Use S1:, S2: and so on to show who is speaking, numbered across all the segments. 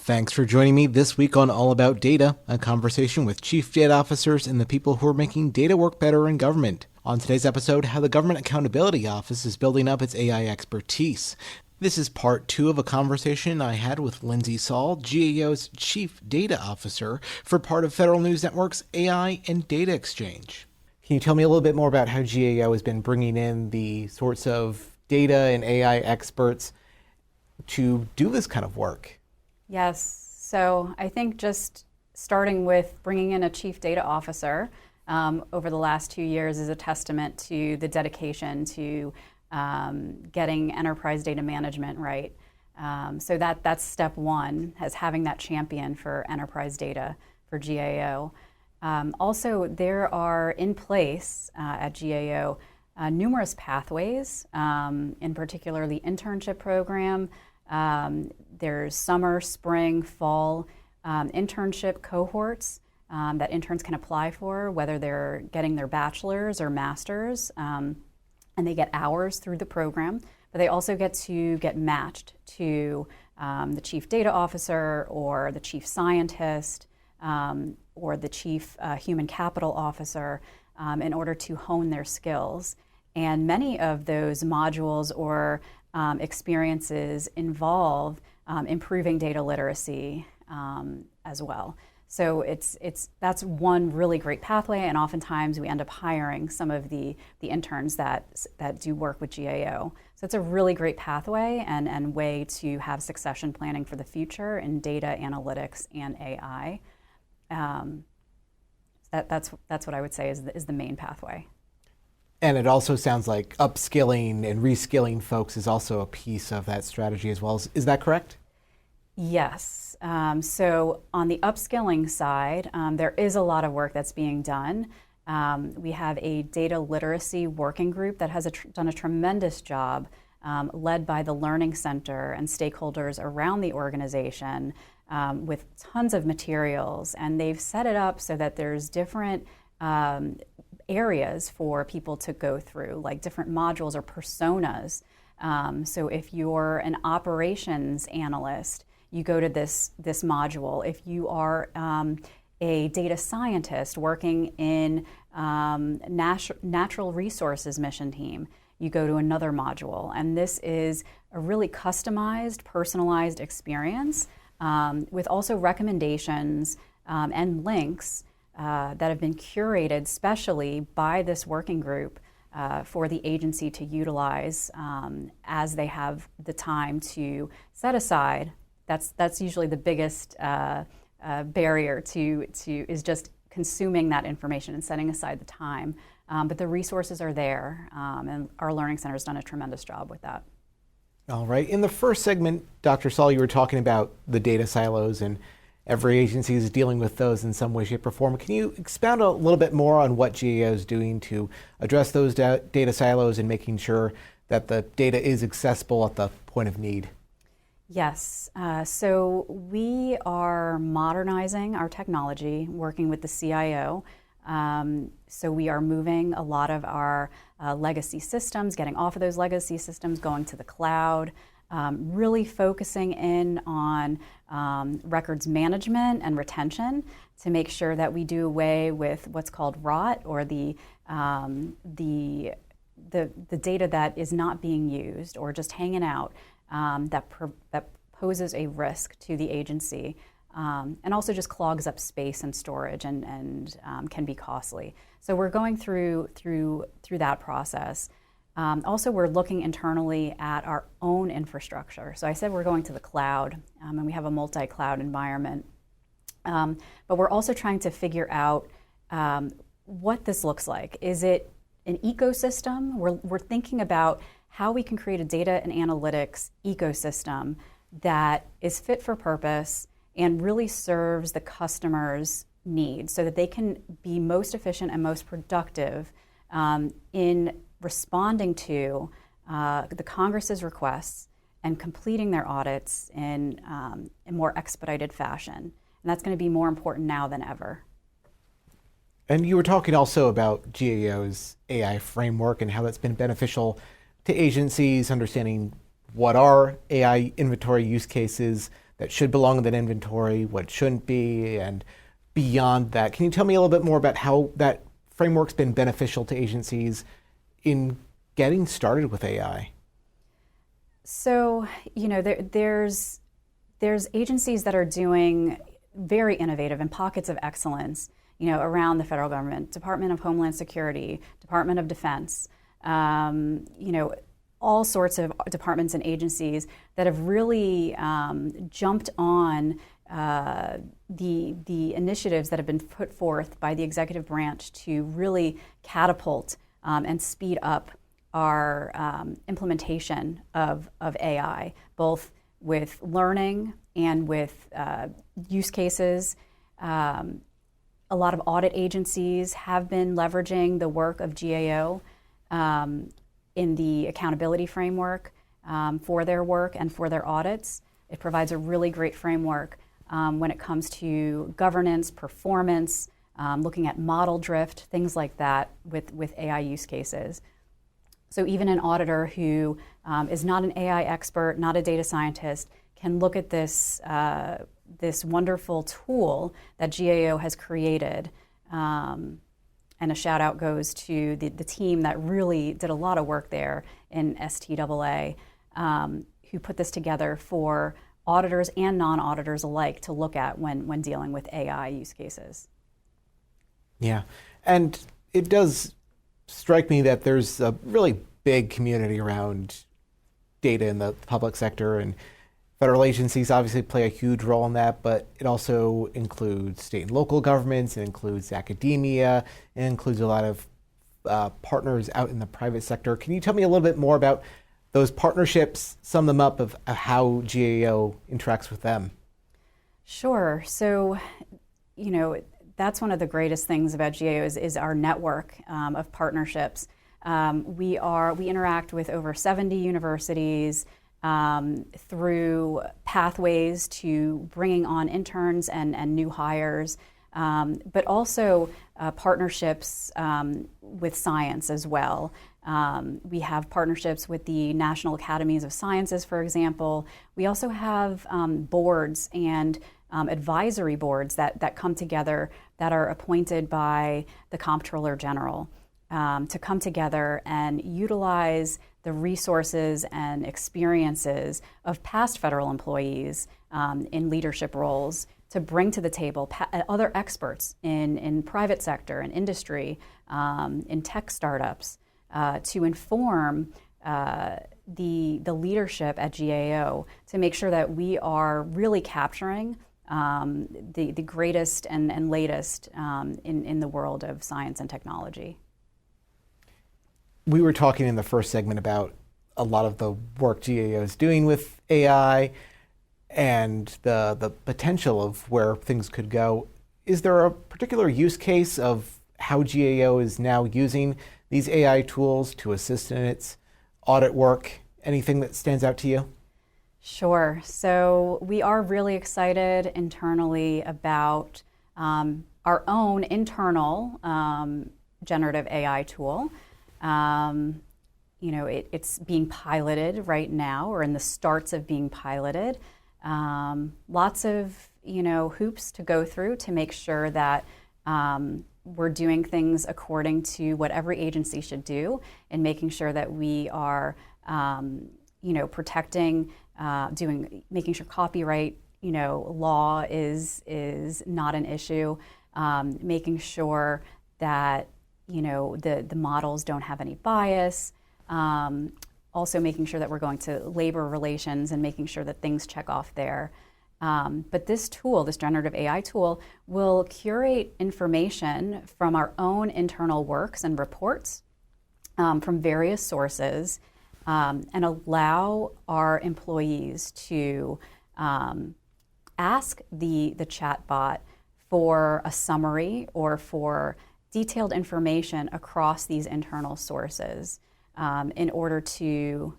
S1: Thanks for joining me this week on All About Data, a conversation with chief data officers and the people who are making data work better in government. On today's episode, how the Government Accountability Office is building up its AI expertise. This is part 2 of a conversation I had with Lindsay Saul, GAO's Chief Data Officer, for part of Federal News Network's AI and Data Exchange. Can you tell me a little bit more about how GAO has been bringing in the sorts of data and AI experts to do this kind of work?
S2: Yes, so I think just starting with bringing in a chief data officer over the last 2 years is a testament to the dedication to getting enterprise data management right. So that's step one, as having that champion for enterprise data for GAO. Also, there are in place at GAO numerous pathways, in particular the internship program. There's summer, spring, fall internship cohorts that interns can apply for, whether they're getting their bachelor's or master's, and they get hours through the program, but they also get to get matched to the chief data officer or the chief scientist or the chief human capital officer in order to hone their skills. And many of those modules or experiences involve improving data literacy as well. So that's one really great pathway, and oftentimes we end up hiring some of the interns that do work with GAO. So it's a really great pathway and way to have succession planning for the future in data analytics and AI. That's what I would say is the main pathway.
S1: And it also sounds like upskilling and reskilling folks is also a piece of that strategy as well. Is that correct?
S2: Yes. So on the upskilling side, there is a lot of work that's being done. We have a data literacy working group that has done a tremendous job, led by the Learning Center and stakeholders around the organization with tons of materials. And they've set it up so that there's different areas for people to go through, like different modules or personas. So if you're an operations analyst, you go to this module. If you are a data scientist working in natural resources mission team, you go to another module. And this is a really customized, personalized experience with also recommendations and links that have been curated specially by this working group for the agency to utilize as they have the time to set aside. That's usually the biggest barrier to is just consuming that information and setting aside the time. But the resources are there, and our Learning Center has done a tremendous job with that.
S1: All right. In the first segment, Dr. Saul, you were talking about the data silos, and every agency is dealing with those in some way, shape, or form. Can you expound a little bit more on what GAO is doing to address those data silos and making sure that the data is accessible at the point of need?
S2: Yes. So we are modernizing our technology, working with the CIO. So we are moving a lot of our legacy systems, getting off of those legacy systems, going to the cloud. Really focusing in on records management and retention to make sure that we do away with what's called rot, or the data that is not being used or just hanging out that poses a risk to the agency, and also just clogs up space and storage and can be costly. So we're going through that process. Also, we're looking internally at our own infrastructure. So I said we're going to the cloud, and we have a multi-cloud environment. But we're also trying to figure out what this looks like. Is it an ecosystem? We're thinking about how we can create a data and analytics ecosystem that is fit for purpose and really serves the customer's needs so that they can be most efficient and most productive in responding to the Congress's requests and completing their audits in a more expedited fashion. And that's going to be more important now than ever.
S1: And you were talking also about GAO's AI framework and how that's been beneficial to agencies, understanding what are AI inventory use cases that should belong in that inventory, what shouldn't be, and beyond that. Can you tell me a little bit more about how that framework's been beneficial to agencies in getting started with AI?
S2: So, there's agencies that are doing very innovative and pockets of excellence, around the federal government, Department of Homeland Security, Department of Defense, all sorts of departments and agencies that have really jumped on the initiatives that have been put forth by the executive branch to really catapult and speed up our implementation of AI, both with learning and with use cases. A lot of audit agencies have been leveraging the work of GAO in the accountability framework for their work and for their audits. It provides a really great framework when it comes to governance, performance, looking at model drift, things like that with AI use cases. So even an auditor who is not an AI expert, not a data scientist, can look at this wonderful tool that GAO has created. And a shout out goes to the team that really did a lot of work there in STAA, who put this together for auditors and non-auditors alike to look at when dealing with AI use cases.
S1: Yeah, and it does strike me that there's a really big community around data in the public sector, and federal agencies obviously play a huge role in that, but it also includes state and local governments, it includes academia, it includes a lot of partners out in the private sector. Can you tell me a little bit more about those partnerships, sum them up of how GAO interacts with them?
S2: Sure. So, that's one of the greatest things about GAO is our network of partnerships. We interact with over 70 universities through pathways to bringing on interns and new hires, but also partnerships with science as well. We have partnerships with the National Academies of Sciences, for example. We also have boards and advisory boards that come together that are appointed by the Comptroller General to come together and utilize the resources and experiences of past federal employees in leadership roles to bring to the table other experts in private sector and industry, in tech startups, to inform the leadership at GAO to make sure that we are really capturing the greatest and latest in the world of science and technology.
S1: We were talking in the first segment about a lot of the work GAO is doing with AI and the potential of where things could go. Is there a particular use case of how GAO is now using these AI tools to assist in its audit work? Anything that stands out to you?
S2: Sure. So we are really excited internally about our own internal generative AI tool. It's being piloted right now, or in the starts of being piloted. Lots of hoops to go through to make sure that we're doing things according to what every agency should do, and making sure that we are protecting, making sure copyright law is not an issue, making sure that the models don't have any bias, also making sure that we're going to labor relations and making sure that things check off there. But this tool, this generative AI tool, will curate information from our own internal works and reports from various sources, and allow our employees to ask the chatbot for a summary or for detailed information across these internal sources in order to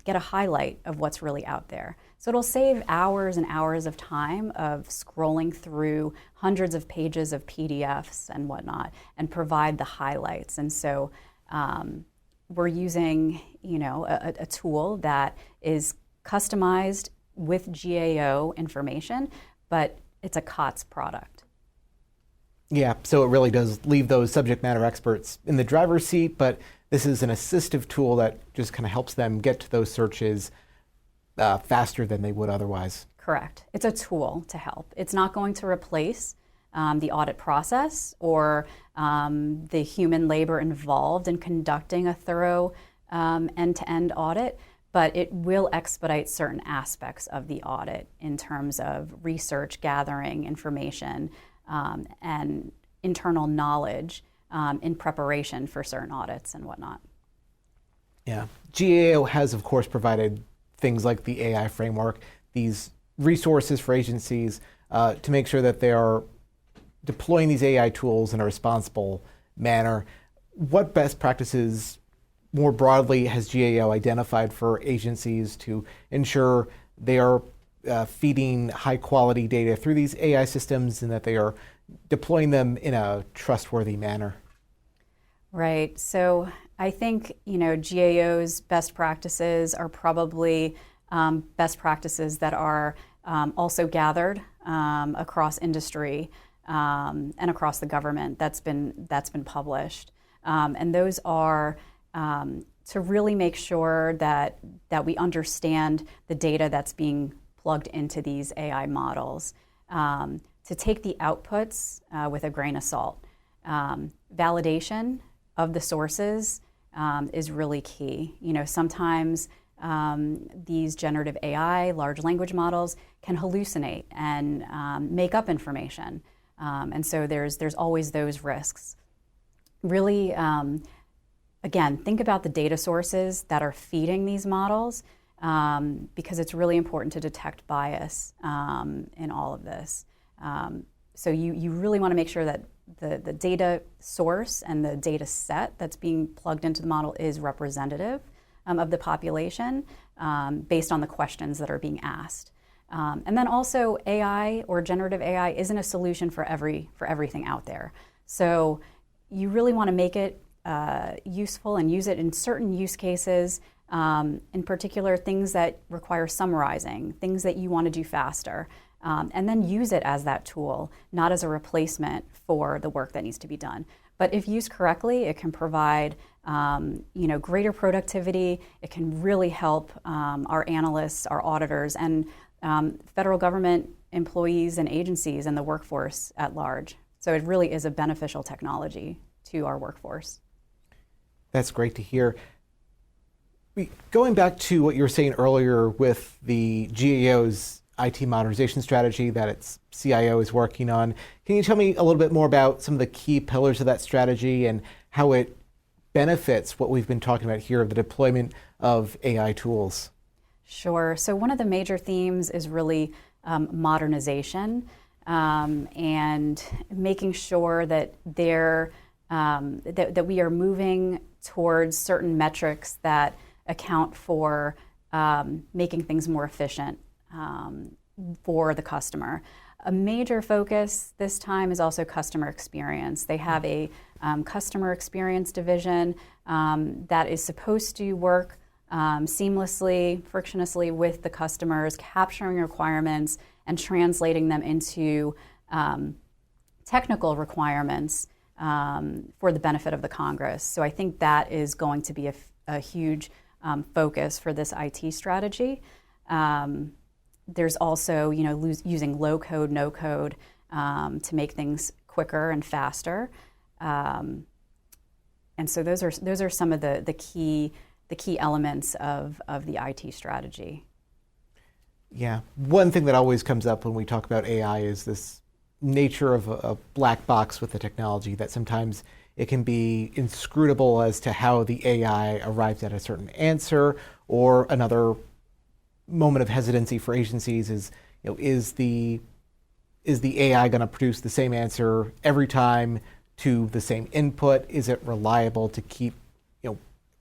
S2: get a highlight of what's really out there. So it'll save hours and hours of time of scrolling through hundreds of pages of PDFs and whatnot, and provide the highlights. And so we're using a tool that is customized with GAO information, but it's a COTS product.
S1: Yeah, so it really does leave those subject matter experts in the driver's seat, but this is an assistive tool that just kind of helps them get to those searches faster than they would otherwise.
S2: Correct. It's a tool to help. It's not going to replace the audit process or the human labor involved in conducting a thorough end-to-end audit, but it will expedite certain aspects of the audit in terms of research, gathering information, and internal knowledge in preparation for certain audits and whatnot.
S1: Yeah. GAO has, of course, provided things like the AI framework, these resources for agencies to make sure that they are deploying these AI tools in a responsible manner. What best practices more broadly has GAO identified for agencies to ensure they are feeding high quality data through these AI systems and that they are deploying them in a trustworthy manner?
S2: Right. So I think, GAO's best practices are probably best practices that are also gathered across industry and across the government that's been published. And those are to really make sure that we understand the data that's being plugged into these AI models, to take the outputs with a grain of salt. Validation of the sources is really key. Sometimes these generative AI, large language models, can hallucinate and make up information. And so there's always those risks. Really, again, think about the data sources that are feeding these models, because it's really important to detect bias in all of this. So you really want to make sure that the data source and the data set that's being plugged into the model is representative of the population based on the questions that are being asked. And then also AI or generative AI isn't a solution for everything out there. So you really want to make it useful and use it in certain use cases, in particular things that require summarizing, things that you want to do faster. And then use it as that tool, not as a replacement for the work that needs to be done. But if used correctly, it can provide greater productivity. It can really help our analysts, our auditors, and federal government employees and agencies and the workforce at large. So it really is a beneficial technology to our workforce.
S1: That's great to hear. Going back to what you were saying earlier with the GAO's IT modernization strategy that its CIO is working on, can you tell me a little bit more about some of the key pillars of that strategy and how it benefits what we've been talking about here of the deployment of AI tools?
S2: Sure. So one of the major themes is really modernization and making sure that that we are moving towards certain metrics that account for making things more efficient for the customer. A major focus this time is also customer experience. They have a customer experience division that is supposed to work seamlessly, frictionlessly with the customers, capturing requirements and translating them into technical requirements for the benefit of the Congress. So I think that is going to be a huge focus for this IT strategy. There's also, using low code, no code to make things quicker and faster. And so those are some of the key elements of the IT strategy.
S1: Yeah, one thing that always comes up when we talk about AI is this nature of a black box with the technology, that sometimes it can be inscrutable as to how the AI arrives at a certain answer. Or another moment of hesitancy for agencies is, is the AI going to produce the same answer every time to the same input? Is it reliable to keep,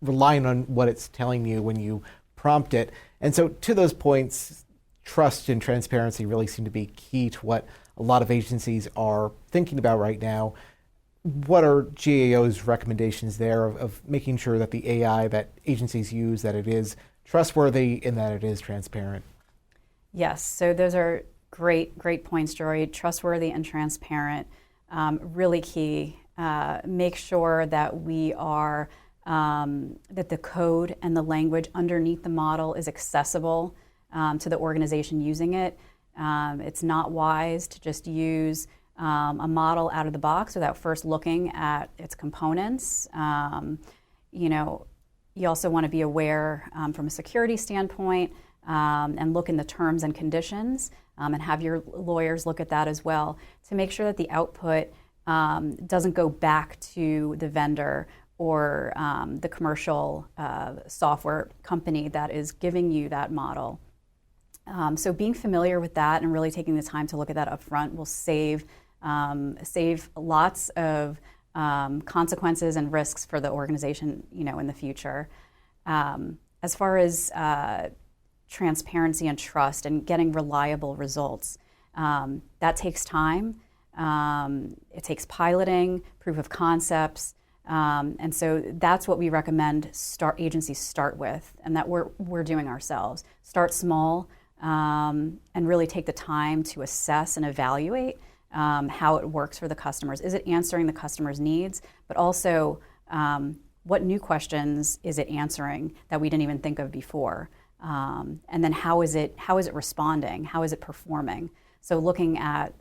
S1: relying on what it's telling you when you prompt it? And so to those points, trust and transparency really seem to be key to what a lot of agencies are thinking about right now. What are GAO's recommendations there of making sure that the AI that agencies use, that it is trustworthy and that it is transparent?
S2: Yes, so those are great points, Jory. Trustworthy and transparent, really key. Make sure that we are that the code and the language underneath the model is accessible to the organization using it. It's not wise to just use a model out of the box without first looking at its components. You also want to be aware from a security standpoint and look in the terms and conditions and have your lawyers look at that as well to make sure that the output doesn't go back to the vendor or the commercial software company that is giving you that model. So being familiar with that and really taking the time to look at that up front will save lots of consequences and risks for the organization, in the future. As far as transparency and trust and getting reliable results, that takes time. It takes piloting, proof of concepts, and so that's what we recommend agencies start with, and that we're doing ourselves. Start small and really take the time to assess and evaluate how it works for the customers. Is it answering the customer's needs? But also, what new questions is it answering that we didn't even think of before? And then how is it responding? How is it performing? So looking at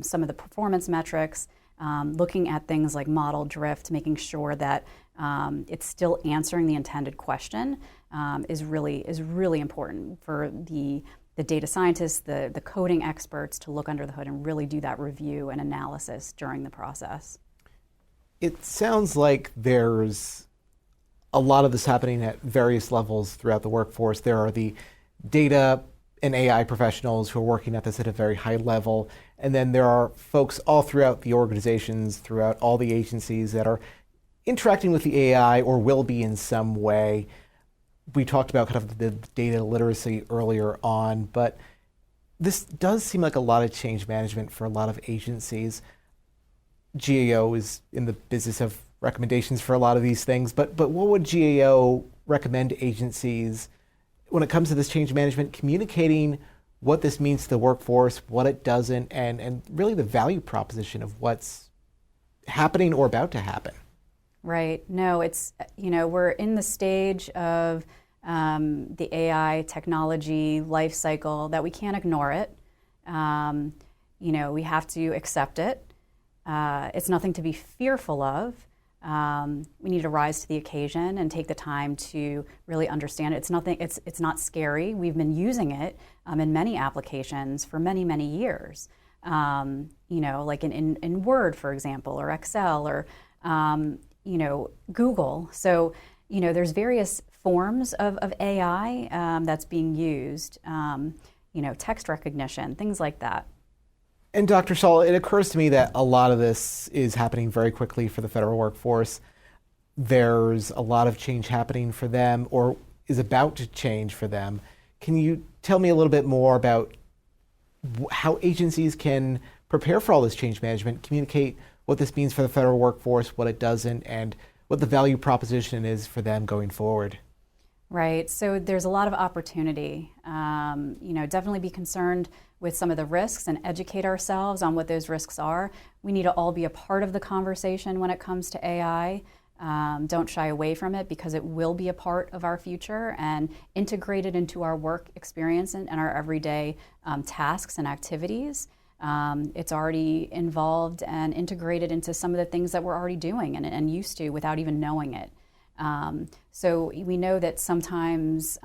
S2: some of the performance metrics, looking at things like model drift, making sure that it's still answering the intended question is really important for the data scientists, the coding experts to look under the hood and really do that review and analysis during the process.
S1: It sounds like there's a lot of this happening at various levels throughout the workforce. There are the data and AI professionals who are working at this at a very high level, and then there are folks all throughout the organizations, throughout all the agencies that are interacting with the AI or will be in some way. We talked about kind of the data literacy earlier on, but this does seem like a lot of change management for a lot of agencies. GAO is in the business of recommendations for a lot of these things, but what would GAO recommend to agencies when it comes to this change management, communicating what this means to the workforce, what it doesn't, and really the value proposition of what's happening or about to happen?
S2: Right. No, it's, we're in the stage of the AI technology life cycle that we can't ignore it. We have to accept it. It's nothing to be fearful of. We need to rise to the occasion and take the time to really understand it. It's not scary. We've been using it in many applications for many years. Like in Word, for example, or Excel, or Google. So, there's various forms of AI that's being used, text recognition, things like that.
S1: And Dr. Saul, it occurs to me that a lot of this is happening very quickly for the federal workforce. There's a lot of change happening for them or is about to change for them. Can you tell me a little bit more about how agencies can prepare for all this change management, communicate what this means for the federal workforce, what it doesn't, and what the value proposition is for them going forward?
S2: Right. So there's a lot of opportunity. Definitely be concerned with some of the risks and educate ourselves on what those risks are. We need to all be a part of the conversation when it comes to AI. Don't shy away from it because it will be a part of our future and integrate it into our work experience and our everyday tasks and activities. It's already involved and integrated into some of the things that we're already doing and used to without even knowing it. So we know that sometimes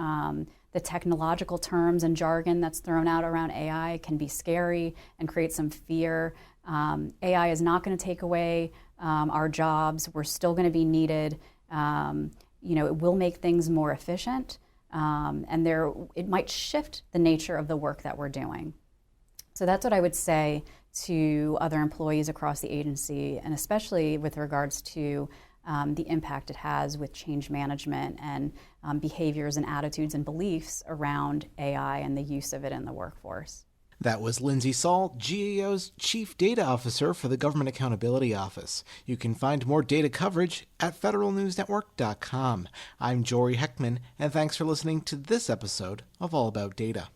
S2: the technological terms and jargon that's thrown out around AI can be scary and create some fear. AI is not going to take away our jobs. We're still going to be needed. It will make things more efficient, and it might shift the nature of the work that we're doing. So that's what I would say to other employees across the agency, and especially with regards to the impact it has with change management and behaviors and attitudes and beliefs around AI and the use of it in the workforce.
S1: That was Lindsay Saul, GAO's Chief Data Officer for the Government Accountability Office. You can find more data coverage at federalnewsnetwork.com. I'm Jory Heckman, and thanks for listening to this episode of All About Data.